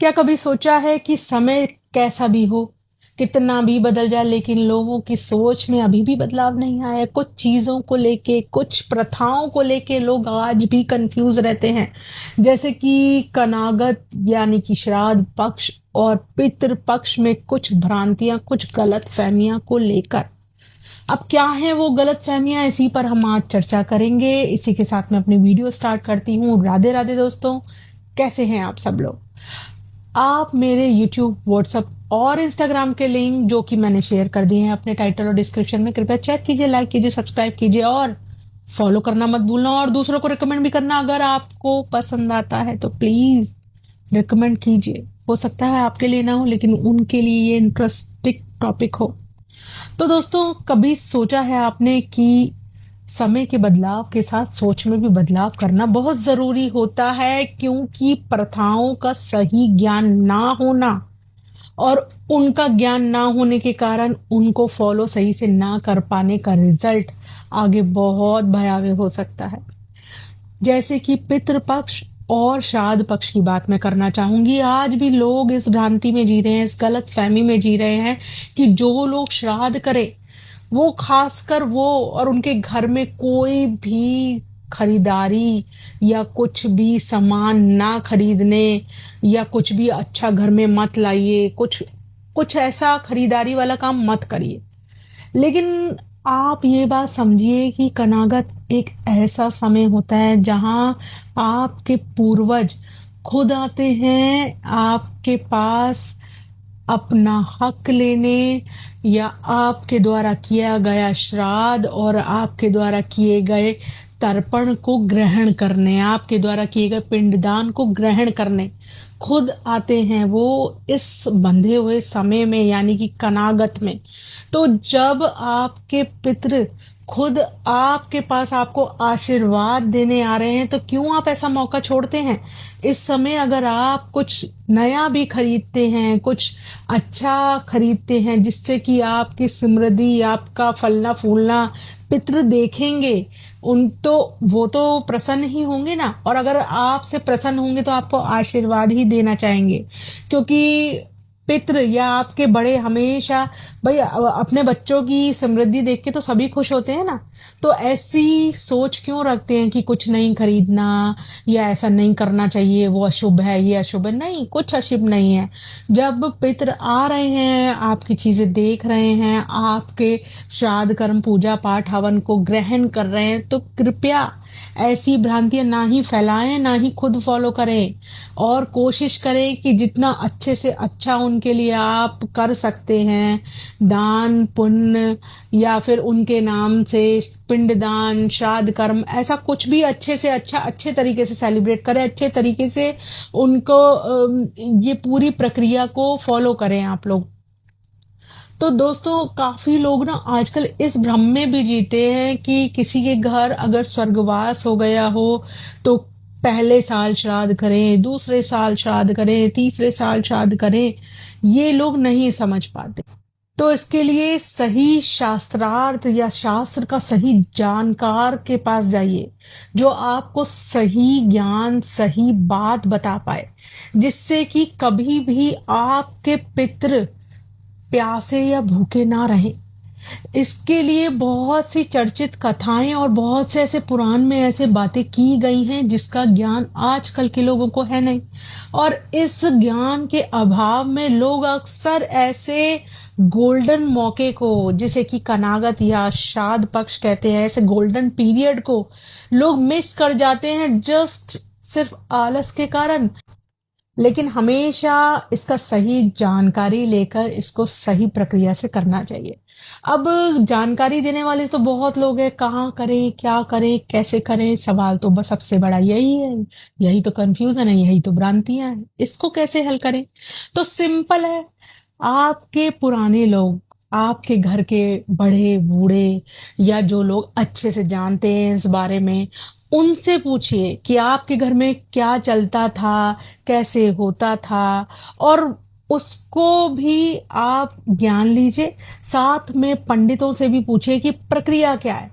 क्या कभी सोचा है कि समय कैसा भी हो, कितना भी बदल जाए, लेकिन लोगों की सोच में अभी भी बदलाव नहीं आया है। कुछ चीजों को लेके, कुछ प्रथाओं को लेके लोग आज भी कंफ्यूज रहते हैं। जैसे कि कनागत यानी कि श्राद्ध पक्ष और पितृ पक्ष में कुछ भ्रांतियां, कुछ गलत फहमियां को लेकर। अब क्या है वो गलत फहमियां, इसी पर हम आज चर्चा करेंगे। इसी के साथ मैं अपनी वीडियो स्टार्ट करती हूँ। राधे राधे दोस्तों, कैसे हैं आप सब लोग। आप मेरे YouTube, WhatsApp और Instagram के लिंक जो कि मैंने शेयर कर दिए हैं अपने टाइटल और डिस्क्रिप्शन में, कृपया चेक कीजिए, लाइक कीजिए, सब्सक्राइब कीजिए और फॉलो करना मत भूलना, और दूसरों को रिकमेंड भी करना। अगर आपको पसंद आता है तो प्लीज रिकमेंड कीजिए। हो सकता है आपके लिए ना हो, लेकिन उनके लिए ये इंटरेस्टिंग टॉपिक हो। तो दोस्तों, कभी सोचा है आपने कि समय के बदलाव के साथ सोच में भी बदलाव करना बहुत जरूरी होता है, क्योंकि प्रथाओं का सही ज्ञान ना होना और उनका ज्ञान ना होने के कारण उनको फॉलो सही से ना कर पाने का रिजल्ट आगे बहुत भयावह हो सकता है। जैसे कि पितृपक्ष और श्राद्ध पक्ष की बात मैं करना चाहूंगी। आज भी लोग इस भ्रांति में जी रहे हैं, इस गलत फहमी में जी रहे हैं कि जो लोग श्राद्ध करें, वो खासकर वो और उनके घर में कोई भी खरीदारी या कुछ भी सामान ना खरीदने, या कुछ भी अच्छा घर में मत लाइए, कुछ कुछ ऐसा खरीदारी वाला काम मत करिए। लेकिन आप ये बात समझिए कि कनागत एक ऐसा समय होता है जहां आपके पूर्वज खुद आते हैं आपके पास अपना हक लेने, या आपके द्वारा किया गया श्राद्ध और आपके द्वारा किए गए तर्पण को ग्रहण करने, आपके द्वारा किए गए पिंडदान को ग्रहण करने खुद आते हैं वो इस बंधे हुए समय में, यानी कि कनागत में। तो जब आपके पितृ खुद आपके पास आपको आशीर्वाद देने आ रहे हैं, तो क्यों आप ऐसा मौका छोड़ते हैं। इस समय अगर आप कुछ नया भी खरीदते हैं, कुछ अच्छा खरीदते हैं जिससे कि आपकी समृद्धि, आपका फलना फूलना पितृ देखेंगे, उन तो वो तो प्रसन्न ही होंगे ना। और अगर आपसे प्रसन्न होंगे तो आपको आशीर्वाद ही देना चाहेंगे, क्योंकि पितृ या आपके बड़े हमेशा, भाई अपने बच्चों की समृद्धि देख के तो सभी खुश होते हैं ना। तो ऐसी सोच क्यों रखते हैं कि कुछ नहीं खरीदना या ऐसा नहीं करना चाहिए, वो अशुभ है, ये अशुभ है। नहीं, कुछ अशुभ नहीं है। जब पितृ आ रहे हैं, आपकी चीजें देख रहे हैं, आपके श्राद्ध कर्म पूजा पाठ हवन को ग्रहण कर रहे हैं, तो कृपया ऐसी भ्रांतियां ना ही फैलाएं, ना ही खुद फॉलो करें, और कोशिश करें कि जितना अच्छे से अच्छा उनके लिए आप कर सकते हैं, दान पुण्य या फिर उनके नाम से पिंडदान, श्राद्ध कर्म, ऐसा कुछ भी अच्छे से अच्छा, अच्छे तरीके से सेलिब्रेट करें, अच्छे तरीके से उनको ये पूरी प्रक्रिया को फॉलो करें आप लोग। तो दोस्तों, काफी लोग ना आजकल इस भ्रम में भी जीते हैं कि किसी के घर अगर स्वर्गवास हो गया हो तो पहले साल श्राद्ध करें, दूसरे साल श्राद्ध करें, तीसरे साल श्राद्ध करें। ये लोग नहीं समझ पाते। तो इसके लिए सही शास्त्रार्थ या शास्त्र का सही जानकार के पास जाइए, जो आपको सही ज्ञान, सही बात बता पाए, जिससे कि कभी भी आपके पितृ प्यासे या भूखे ना रहें। इसके लिए बहुत सी चर्चित कथाएं और बहुत से ऐसे पुराण में ऐसे बातें की गई हैं जिसका ज्ञान आजकल के लोगों को है नहीं। और इस ज्ञान के अभाव में लोग अक्सर ऐसे गोल्डन मौके को, जिसे कि कनागत या श्राद्ध पक्ष कहते हैं, ऐसे गोल्डन पीरियड को लोग मिस कर जाते हैं, जस्ट सिर्फ आलस के कारण। लेकिन हमेशा इसका सही जानकारी लेकर इसको सही प्रक्रिया से करना चाहिए। अब जानकारी देने वाले तो बहुत लोग हैं, कहाँ करें, क्या करें, कैसे करें। सवाल तो बस सबसे बड़ा यही है, यही तो कंफ्यूजन है, यही तो भ्रांतियां हैं। इसको कैसे हल करें। तो सिंपल है। आपके पुराने लोग, आपके घर के बड़े बूढ़े, या जो लोग अच्छे से जानते हैं इस बारे में, उनसे पूछिए कि आपके घर में क्या चलता था, कैसे होता था, और उसको भी आप ज्ञान लीजिए। साथ में पंडितों से भी पूछिए कि प्रक्रिया क्या है।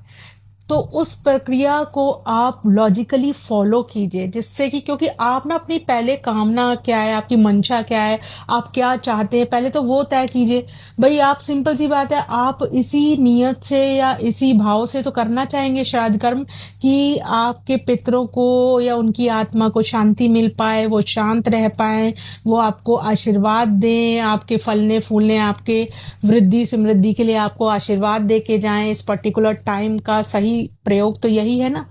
तो उस प्रक्रिया को आप लॉजिकली फॉलो कीजिए, जिससे कि क्योंकि आप ना अपनी पहले कामना क्या है, आपकी मंशा क्या है, आप क्या चाहते हैं, पहले तो वो तय कीजिए। भाई आप सिंपल सी बात है, आप इसी नियत से या इसी भाव से तो करना चाहेंगे श्राद्ध कर्म कि आपके पितरों को या उनकी आत्मा को शांति मिल पाए, वो शांत रह पाए, वो आपको आशीर्वाद दें, आपके फलने फूलने, आपके वृद्धि समृद्धि के लिए आपको आशीर्वाद दे के जाएं। इस पर्टिकुलर टाइम का सही प्रयोग तो यही है ना।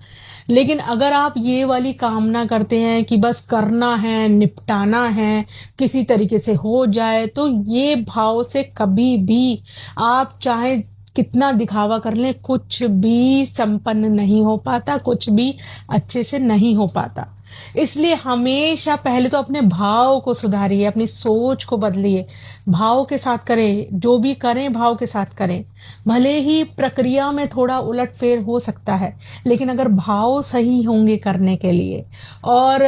लेकिन अगर आप ये वाली कामना करते हैं कि बस करना है, निपटाना है, किसी तरीके से हो जाए, तो ये भाव से कभी भी आप चाहे कितना दिखावा कर लें, कुछ भी संपन्न नहीं हो पाता, कुछ भी अच्छे से नहीं हो पाता। इसलिए हमेशा पहले तो अपने भाव को सुधारिए, अपनी सोच को बदलिए, भाव के साथ करें, जो भी करें भाव के साथ करें। भले ही प्रक्रिया में थोड़ा उलटफेर हो सकता है, लेकिन अगर भाव सही होंगे करने के लिए, और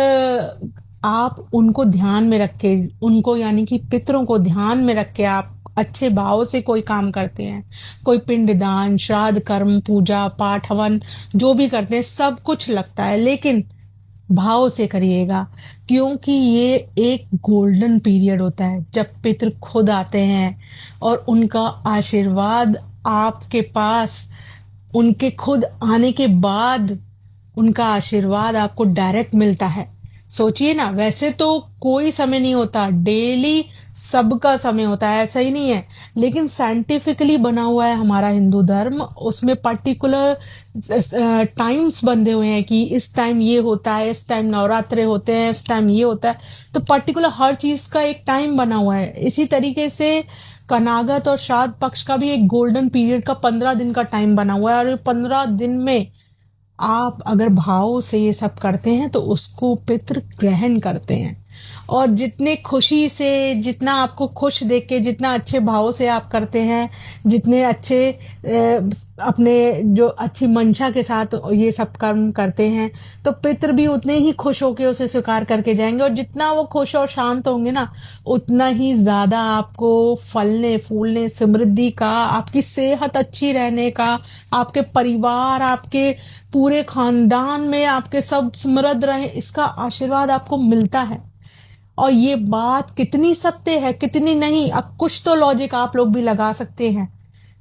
आप उनको ध्यान में रख के, उनको यानी कि पितरों को ध्यान में रख के आप अच्छे भाव से कोई काम करते हैं, कोई पिंडदान, श्राद्ध कर्म, पूजा पाठ, हवन जो भी करते हैं, सब कुछ लगता है, लेकिन भाव से करिएगा। क्योंकि ये एक गोल्डन पीरियड होता है जब पितृ खुद आते हैं और उनका आशीर्वाद आपके पास, उनके खुद आने के बाद उनका आशीर्वाद आपको डायरेक्ट मिलता है। सोचिए ना, वैसे तो कोई समय नहीं होता, डेली सबका समय होता है, ऐसा ही नहीं है, लेकिन साइंटिफिकली बना हुआ है हमारा हिंदू धर्म, उसमें पर्टिकुलर टाइम्स बंधे हुए हैं कि इस टाइम ये होता है, इस टाइम नवरात्रे होते हैं, इस टाइम ये होता है, तो पर्टिकुलर हर चीज का एक टाइम बना हुआ है। इसी तरीके से कनागत और श्राद्ध पक्ष का भी एक गोल्डन पीरियड का 15 दिन का टाइम बना हुआ है, और ये 15 दिन में आप अगर भाव से ये सब करते हैं तो उसको पितृ ग्रहण करते हैं। और जितने खुशी से, जितना आपको खुश देख के, जितना अच्छे भाव से आप करते हैं, जितने अच्छे अपने जो अच्छी मंशा के साथ ये सब कर्म करते हैं, तो पितृ भी उतने ही खुश होके उसे स्वीकार करके जाएंगे। और जितना वो खुश और शांत होंगे ना, उतना ही ज्यादा आपको फलने फूलने, समृद्धि का, आपकी सेहत अच्छी रहने का, आपके परिवार, आपके पूरे खानदान में आपके सब समृद्ध रहे, इसका आशीर्वाद आपको मिलता है। और ये बात कितनी सत्य है, कितनी नहीं, अब कुछ तो लॉजिक आप लोग भी लगा सकते हैं,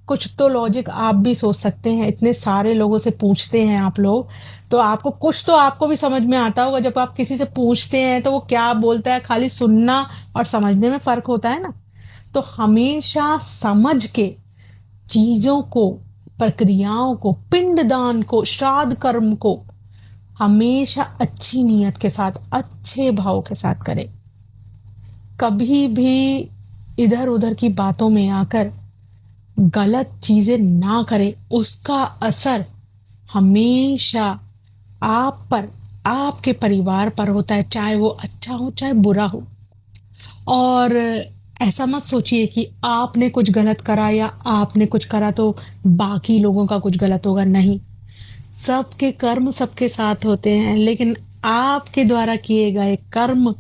कुछ तो लॉजिक आप भी सोच सकते हैं। इतने सारे लोगों से पूछते हैं आप लोग, तो आपको कुछ तो आपको भी समझ में आता होगा। जब आप किसी से पूछते हैं तो वो क्या बोलता है, खाली सुनना और समझने में फर्क होता है ना। तो हमेशा समझ के चीजों को, प्रक्रियाओं को, पिंडदान को, श्राद्ध कर्म को हमेशा अच्छी नीयत के साथ, अच्छे भाव के साथ करें। कभी भी इधर उधर की बातों में आकर गलत चीजें ना करें, उसका असर हमेशा आप पर, आपके परिवार पर होता है, चाहे वो अच्छा हो चाहे बुरा हो। और ऐसा मत सोचिए कि आपने कुछ गलत करा या आपने कुछ करा तो बाकी लोगों का कुछ गलत होगा, नहीं। सबके कर्म सबके साथ होते हैं, लेकिन आपके द्वारा किए गए कर्म